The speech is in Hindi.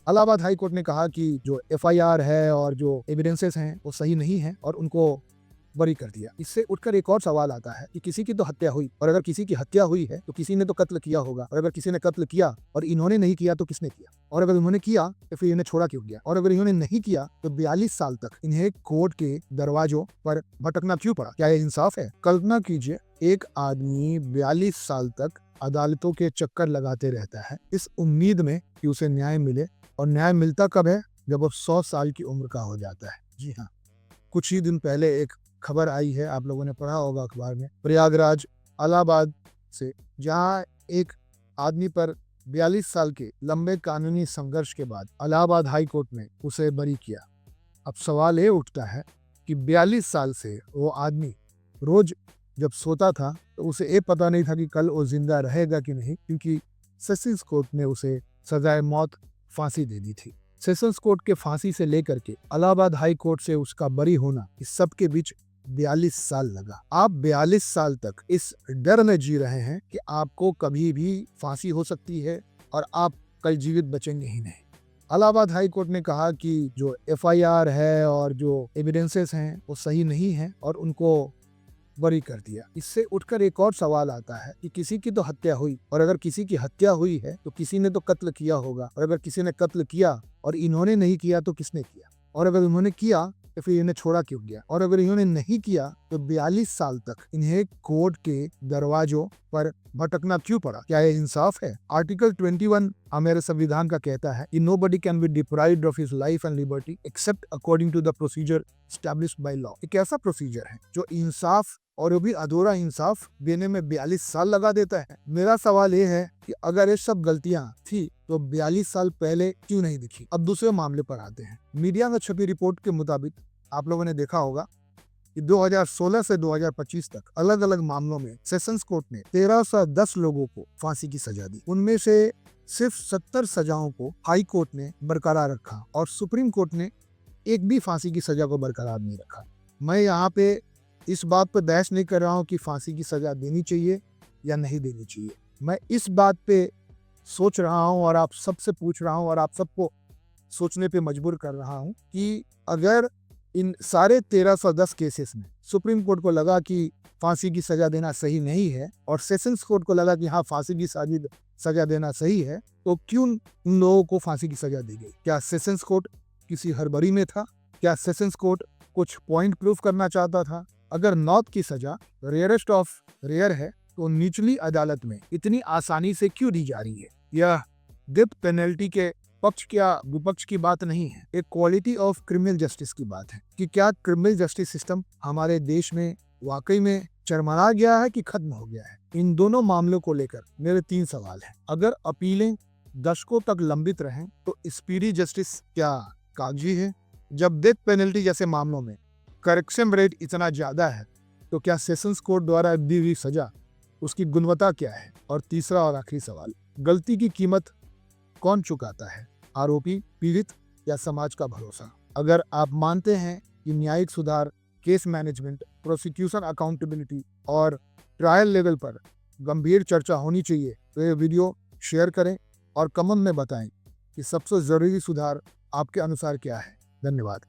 इलाहाबाद हाई कोर्ट ने कहा कि जो एफआईआर है और जो एविडेंसेस हैं वो सही नहीं है और उनको बरी कर दिया। इससे उठकर एक और सवाल आता है कि किसी की तो हत्या हुई, और अगर किसी की हत्या हुई है तो किसी ने तो कत्ल किया होगा, और अगर किसी ने कत्ल किया और इन्होंने नहीं किया तो किसने किया, और अगर उन्होंने किया तो फिर इन्हें छोड़ा क्यों गया, और अगर इन्होंने नहीं किया तो 42 साल तक इन्हें कोर्ट के दरवाजों पर भटकना क्यों पड़ा। क्या ये इंसाफ है? कल्पना कीजिए, एक आदमी 42 साल तक अदालतों के चक्कर लगाते रहता है इस उम्मीद में कि उसे न्याय मिले, और न्याय मिलता कब है? जब वो 100 साल की उम्र का हो जाता है। जी हाँ, कुछ ही दिन पहले एक खबर आई है, आप लोगों ने पढ़ा होगा अखबार में, प्रयागराज इलाहाबाद से, जहां एक आदमी पर 42 साल के लंबे कानूनी संघर्ष के बाद इलाहाबाद हाई कोर्ट ने उसे बरी किया। अब सवाल ये उठता है कि 42 साल से वो आदमी रोज जब सोता था तो उसे ये पता नहीं था कि कल वो जिंदा रहेगा कि नहीं, क्योंकि सेशंस कोर्ट ने उसे सजाए मौत, फांसी दे दी थी। सेशंस कोर्ट के फांसी से लेकर के इलाहाबाद हाई कोर्ट से उसका बरी होना, इस सब के बीच 42 साल लगा। आप 42 साल तक इस डर में जी रहे हैं कि आपको कभी भी फांसी हो सकती है और आप कल जीवित बचेंगे ही नहीं। इलाहाबाद हाई कोर्ट ने कहा कि जो एफआईआर है और जो एविडेंसेस हैं वो सही नहीं है और उनको बरी कर दिया। इससे उठकर एक और सवाल आता है कि किसी की तो हत्या हुई, और अगर किसी की हत्या हुई है तो किसी ने तो कत्ल किया होगा, और अगर किसी ने कत्ल किया और इन्होंने नहीं किया तो किसने किया, और अगर उन्होंने किया तो फिर इन्हें छोड़ा क्यों गया, और अगर इन्होंने नहीं किया तो 42 साल तक इन्हें कोर्ट के दरवाजों पर भटकना क्यों पड़ा। क्या ये इंसाफ है? आर्टिकल 21 हमारे संविधान का कहता है कि nobody can be deprived of his life and liberty except according to the procedure established by law. एक ऐसा प्रोसीजर है जो इंसाफ, और वो भी अधूरा इंसाफ देने में 42 साल लगा देता है। मेरा सवाल ये है कि अगर ये सब गलतियां थी तो 42 साल पहले क्यों नहीं दिखी। अब दूसरे मामले पर आते हैं। मीडिया में छपी रिपोर्ट के मुताबिक आप लोगों ने देखा होगा कि 2016 से 2025 तक अलग अलग मामलों में सेशंस कोर्ट ने 1310 लोगों को फांसी की सजा दी। उनमें से सिर्फ 70 सजाओं को हाई कोर्ट ने बरकरार रखा और सुप्रीम कोर्ट ने एक भी फांसी की सजा को बरकरार नहीं रखा। मैं यहाँ पे इस बात पर बहस नहीं कर रहा हूँ कि फांसी की सजा देनी चाहिए या नहीं देनी चाहिए। मैं इस बात पे सोच रहा हूँ और आप सबसे पूछ रहा हूँ और आप सबको सोचने पे मजबूर कर रहा हूँ कि अगर इन सारे 1310 केसेस में सुप्रीम कोर्ट को लगा कि फांसी की सजा देना सही नहीं है और सेशंस कोर्ट को लगा कि हाँ फांसी की सजा देना सही है, तो क्यों उन लोगों को फांसी की सजा दी गई? क्या सेशंस कोर्ट किसी हड़बड़ी में था? क्या सेशंस कोर्ट कुछ पॉइंट प्रूफ करना चाहता था? अगर मौत की सजा रेयरेस्ट ऑफ रेयर है तो निचली अदालत में इतनी आसानी से क्यों दी जा रही है? यह डेथ पेनल्टी के पक्ष या विपक्ष की बात नहीं है, एक क्वालिटी ऑफ क्रिमिनल जस्टिस की बात है कि क्या क्रिमिनल जस्टिस सिस्टम हमारे देश में वाकई में चरमरा गया है कि खत्म हो गया है। इन दोनों मामलों को लेकर मेरे 3 सवाल हैं। अगर अपीलें दशकों तक लंबित रहें तो स्पीडी जस्टिस क्या कागजी है? जब डेथ पेनल्टी जैसे मामलों में करेक्शन रेट इतना ज्यादा है तो क्या सेशंस कोर्ट द्वारा दी हुई सजा, उसकी गुणवत्ता क्या है? और तीसरा और आखिरी सवाल, गलती की कीमत कौन चुकाता है, आरोपी, पीड़ित या समाज का भरोसा? अगर आप मानते हैं कि न्यायिक सुधार, केस मैनेजमेंट, प्रोसिक्यूशन अकाउंटेबिलिटी और ट्रायल लेवल पर गंभीर चर्चा होनी चाहिए तो ये वीडियो शेयर करें और कमेंट में बताएं कि सबसे जरूरी सुधार आपके अनुसार क्या है। धन्यवाद।